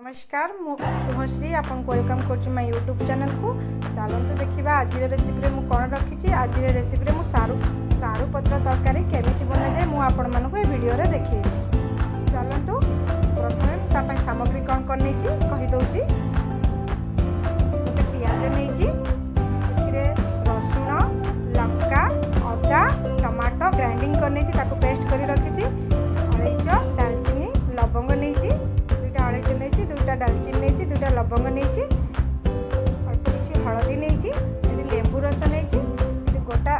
नमस्कार शुभश्री आपन वेलकम कर माय यूट्यूब चैनल को। चलतु देखा आज रेसिपी मु कौन रखी। आज रेसिपी मु सारू पत्र तरकारी केमी बना जाए मुझे वीडियो देखी। चलतु प्रथम सामग्री कौन कर कहीदे। गोटे पियाज नहीं रसुण लंका अदा टमाटो ग्राइंडिंग कर पेस्ट कर रखी। अलैच डालचीनी लवंग नहीं अलैच नहीं दुईटा डालचीनी नहीं दुईटा लवंग नहीं अल्प किसी हलदी नहीं लेंबू रस नहीं गोटा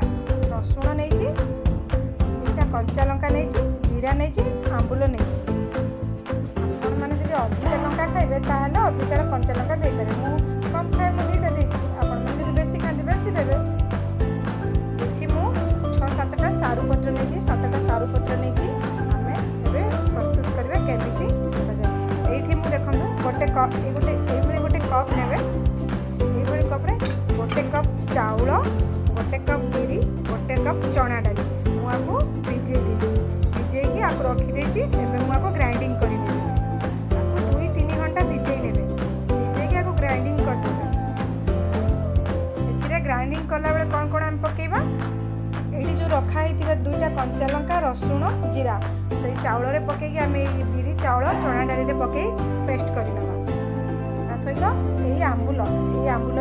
रसुण नहीं दुईटा कंचा लंका नहीं जीरा नहीं आंबुल नहीं। आपण मैंने जब अधिक लंका खाइबे ताहले अधिकार कंचा लंका दे पारे। मु कम खाए मु दुईटा देछि। आपण मैंने जब बेसी खाते बेसी देबे। देखि मु 6-7टा सारू पत्र नहीं 7टा सारू पत्र नहीं आमे एबे प्रस्तुत करबे केमिति। ये देखो गोटे कप गोटे कप ने कप गोटे कप चाउल गोटे कप बिरी गोटे कप चना डाली मुझे भिजे भिजे आपको रखीदे। मुझे ग्राइंडिंग कर 2-3 घंटा भिजे ने भिजे आपको ग्राइंडिंग करदे। ग्राइंडिंग कला बेले कौन कौन आम पकेबा ये जो रखाई दुईटा कंचा लंका रसुण जीरा से चाउल पकईकि आम बिरी चाउल चना डाली पकई पेस्ट करना सहित यही आंबुल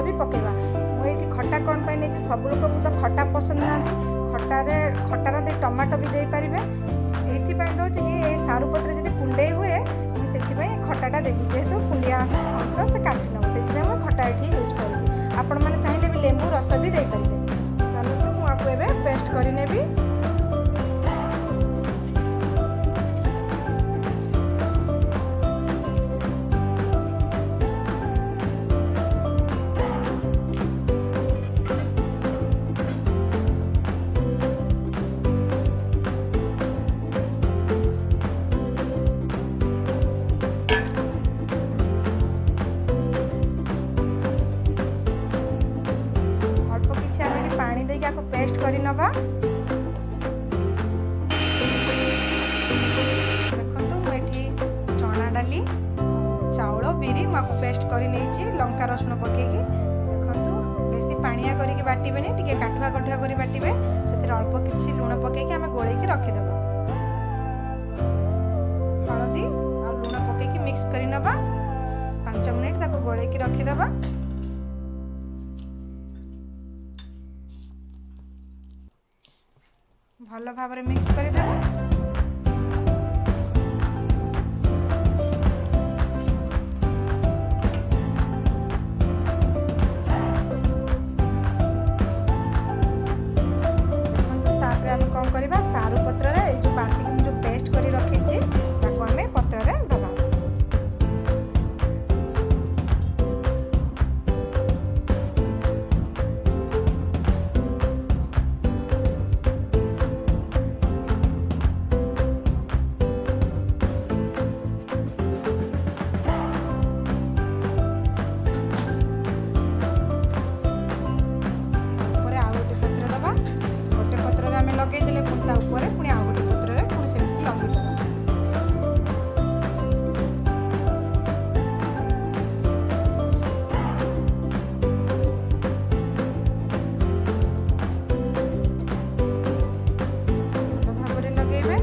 भी पकेबा। मुझे खटा कौन पाई नहीं सब लोग तो खटा पसंद ना खटार दे टमाटो भी दे पारे। ये दौर कि सारू पत्र जब कुंडे हुए से खटाटा देती जेहेतु कुंडिया अंश से काटि नब से खटा ये यूज कर। आपण मैंने चाहिए भी लेंबू रस भी दे पारे। चलो तो मुझे पेस्ट करनेबी। पानी देके आपको पेस्ट करी नबा। देखो मुझे चना डाली चाउल बिरी मुझे पेस्ट करी नहीं लंका रसुण पकईकि। देखो बेसी पानिया करके बाटबे टी काठुआ काठुआ कर बाटबे से अल्प किसी लुण पकईकि आम गोलैकी रखीदेव। हलदी आ लुण पकईकि मिक्स करी नबा 5 मिनिट ताको गोलैकी रखीदेवा। भल भाव मिक्स करदेव। देखो आम कौन करवा सारू पत्र जो बाटी जो पेस्ट कर रखी आम पत्र दबा। लगेदेले पुता ऊपर पुणी आउ गोटे पत्र पुणी से लगेदेव। भल भाव लगेबे।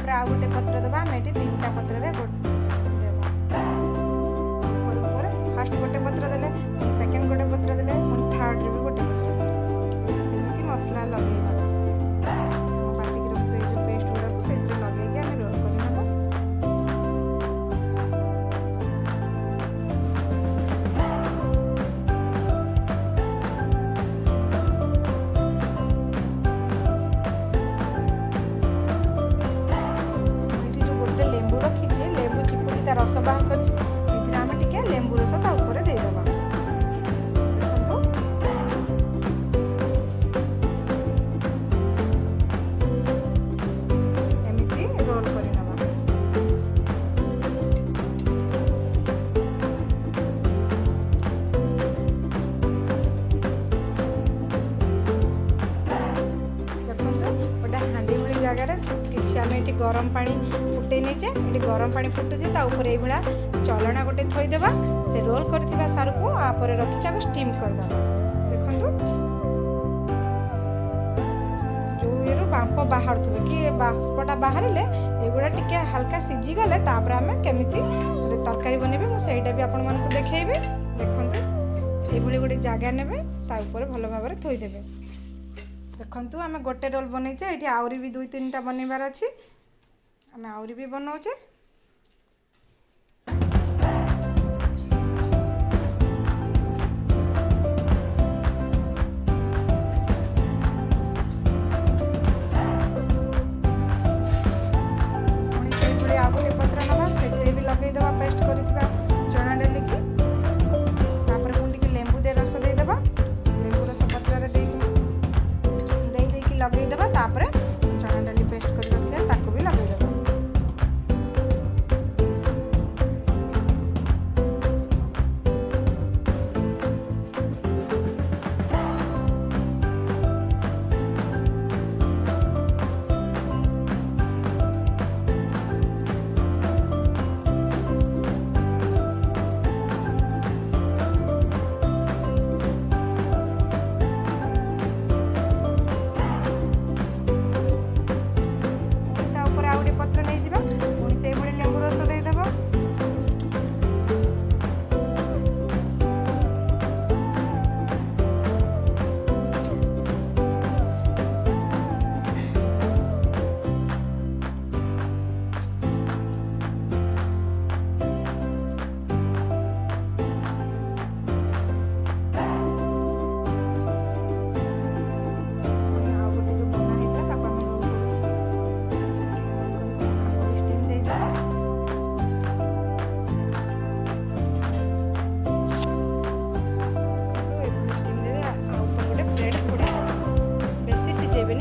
आउ गोटे पत्र दबा आम ये 3टा पत्र फास्ट गोटे पत्र देले सेकेंड गोटे पत्र देले थर्ड रे भी गोटे पत्र देले सेमती मसला लगेबा। बाटी के रखिबे जो पेस्ट गुडा को से लगेके आम रोल करनेबा। रस बाहर कर आम टे लेंबू रस ऊपर देदेबा। एमती रोल कर ये गरम पानी फुटे नीचे ये गरम पानी फुटुची ता ऊपर ये भाया चलना गोटे थईदेवा से रोल कर सारू को आपर रखी स्टीम करदे। देखो जो ये बांप बाहर थे कि बाष्पटा बाहर एगुड़ा टिके हल्का सीझी गले तापर आम केमिति तरकारी बनइबे मुझे भी आपण मानक देखैबे। देखंतु ये गोटे जगह नेबे ता ऊपर भल भाव में थईदेवे। देखंतु आम गोटे रोल बनईचे ये आहरी भी 2-3टा बनइबार अच्छी आम आहरी भी बनाऊे। पेस्ट कर चना डाली की पुणी लेंबू दे रस देदेबा लेंबू रस पत्र दे लगेदेबा चना डाली पेस्ट कर रखिए ताको भी लगेदेबा।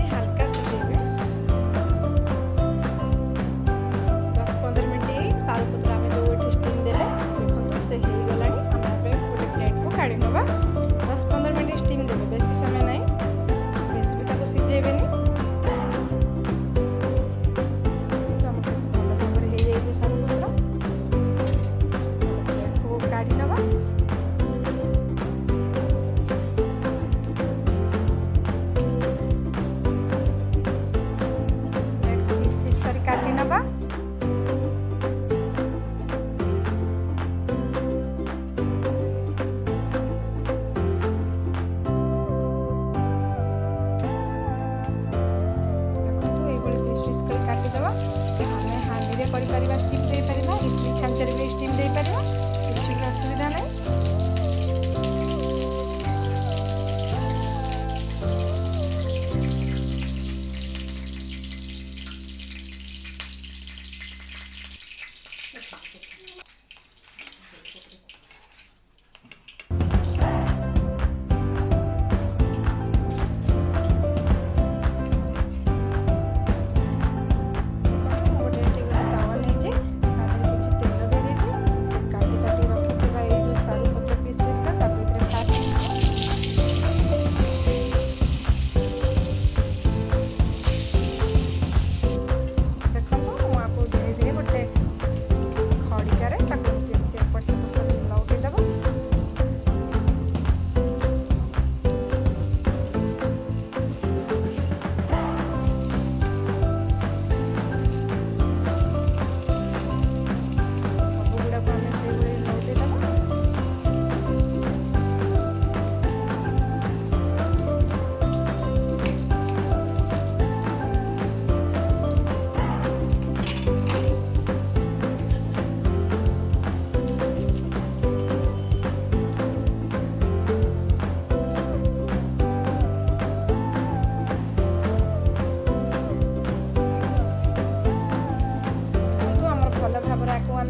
हल्का सिझेबे 10-15 मिनट सारू पत्र आम जो स्टीम देले देखो से हो गला आम गोटे प्लेट को काढ़ी नवा। 10-15 मिनट स्टीम देवे बेसी समय नहीं बेसी भी ताको सिझेबे भल भाव में हो जाए सारू पत्र प्लेट को काढ़ी नवा। काटी नवा काटिदेवा आम हांडी में कर स्टीम दे पार इडली छांचर भी स्टीम दे पार किसी भी असुविधा नहीं।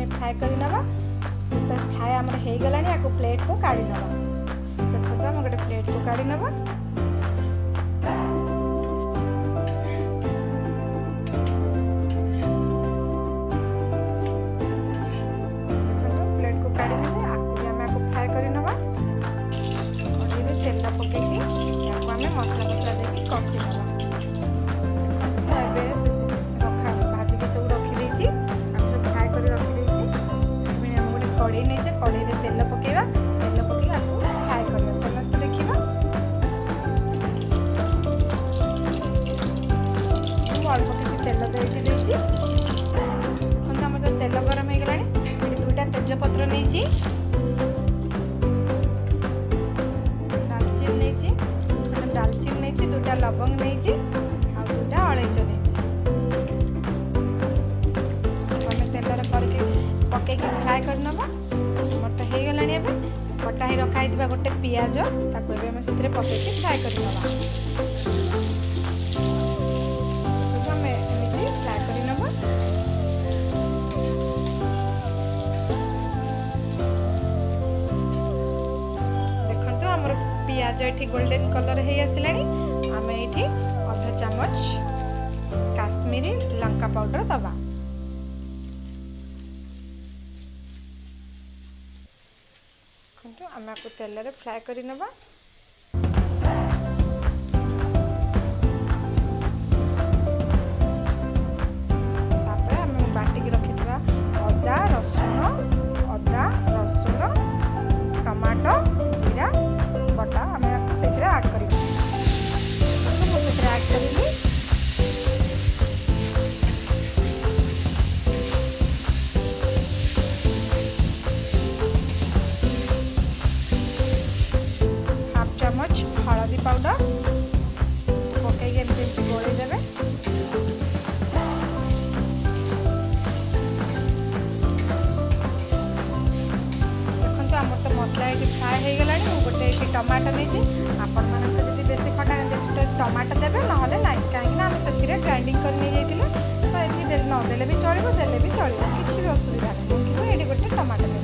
फ्राए कर नवा तो फ्राए आम हो गला या प्लेट को काढ़ी नवा। देखो आम गोटे प्लेट को काढ़ी नवा। प्लेट को काढ़ी ना भी आम फ्राए कर नवा। तेल पकई आम मसला मसला देकी कषि नवा। रखा पकईकि फ्राए करनबा। हमर तो हो गलानी एबे कटा ही रखा है गोटे पियाज ताको एबे हम से पकईकि फ्राए करनबा। हम एमती फ्राए करनबा। देखंतु हमर पियाज एठी गोल्डन कलर हे आसिलानी। आम एठी आधा चामच काश्मीरी लंका पाउडर दबा। आम आपको तेल रे फ्राए करनबा। तापर आम बाटिकी रखिथिबा अदा रसुण टमाटो जीरा बटा आम आपको से ऐड करिबा। मुझे ऐड करिली हल्दी पाउडर पकईकि एमती गोल देवे। देखो आम तो मसला ये फ्राए हो गला। गोटे ये टमाटो नहीं आपण मान बेसी खटा टमाटो देवे ना कहीं आम से ग्राइंडिंग कर नहीं जाइए तो ये नदेले भी चलो देले भी चलो किसी भी असुविधा नहीं कि ये गोटे टमाटो नहीं।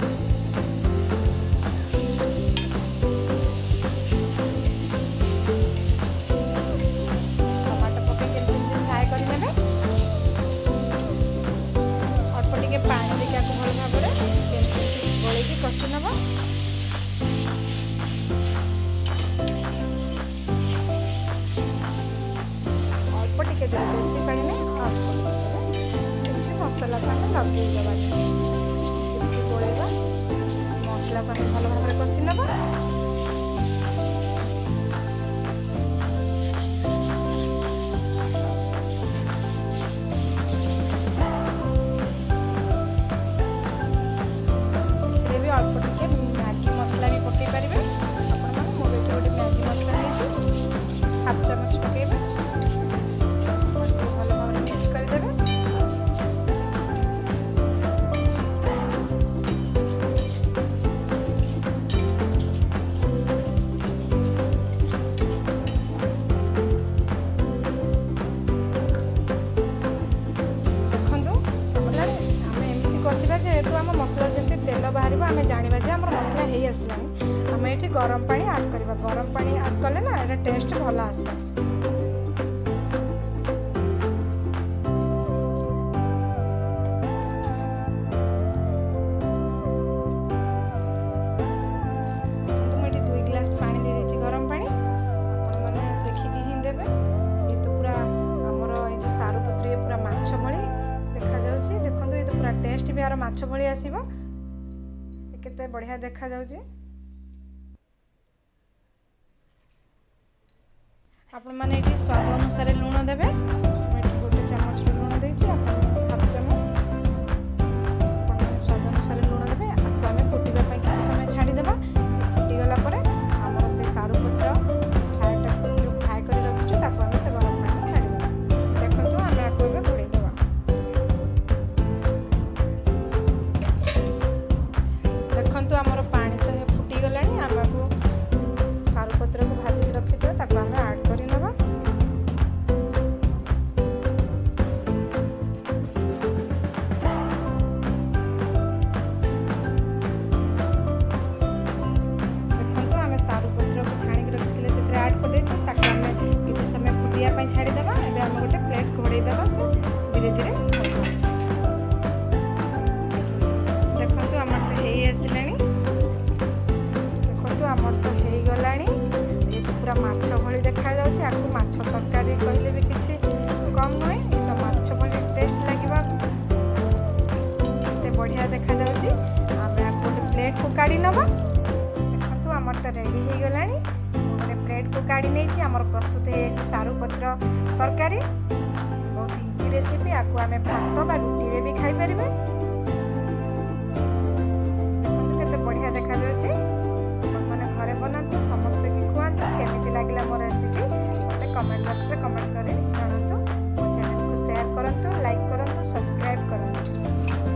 कषि नब अल्प टिके बेसी पानी में मसला को लगे देवा गोलेगा। मसला को भल भाव कषि नब। अल्प टिके मैगी मसला भी पकई पारे आप मोटे गोटे मैगी मसला नहीं हाफ चामच पकेबे भल भाव मिक्स करदेवे। देखो आम एमती कषा जेहेतु आम मसला जमी तेल बाहर आम जाना जे आम मसला हो आसलानी। आम ये गरम पानी आड करवा। गरम पानी आड कले ना ये टेस्ट भल आसे। मुझे 2 गिलास पानी दे देछि गरम पानी आपण माने देखिकी ही देबे। ये तो पूरा हमर ये जो सारू पत्र ये पूरा माछ भली देखा जाउछि। देखंतु ये तो पूरा टेस्ट भी आर माछ भली आसीबो। केते बढ़िया देखा जाउछि। आपण माने एठी स्वाद अनुसार लूण देबे। मैं गोटे चामच लूण देछि आपण हाफ चामच आपण माने स्वाद अनुसार लूण देबे। आपको आमे फुटिबा पई किछ समय छाडी देबा। फुटी गला परे हमर से सारू पत्र फ्राई कर रखिछु ताको आमे से गरम पानी छाडी देबा। देखंतु आमे आको एबे घोड़े देबा। देखंतु हमर पानी तो फुटी गलानी। आमको सारू पत्र को भाजिक रखिथे ताको आमे ऐड करि नबा। देखंतु आमे सारू पत्र को छाणी के रखिथिले सेथरे ऐड कर देछि ताको आमे किछि समय फुटिया पई छाडी देबा। एबे आमे गोटे प्लेट घोड़े देबा से धीरे धीरे। देखंतु हमर तो हेई आसिलानी। देखंतु हमर तो हेई गलानी। ये पूरा माछ भली देखा जाउछि। आकु माछ तरकारी कहले भी किछि कम नय। ये तो माछ भली टेस्ट लागिबा। ते बढ़िया देखा जाउछि। आमे आकु गोटे प्लेट को काढी नबा। देखंतु हमर तो रेडी हे गलानी। गोटे प्लेट को काढी नेछि। हमर प्रस्तुत हे जाछि सारू पत्र तरकारी। बहुत इजी रेसिपी। आकु आमे भात बा रुटी रे भी खाई परिबे। देखंतु केते बढ़िया देखा जाउछि। मैंने घरे बनातु समस्त की खुआतु। केमिति लागला मोर रेसिपी मते कमेंट बॉक्स रे कमेंट करी जणातु। मो चैनल को शेयर करंतु, लाइक करंतु, सब्सक्राइब करंतु।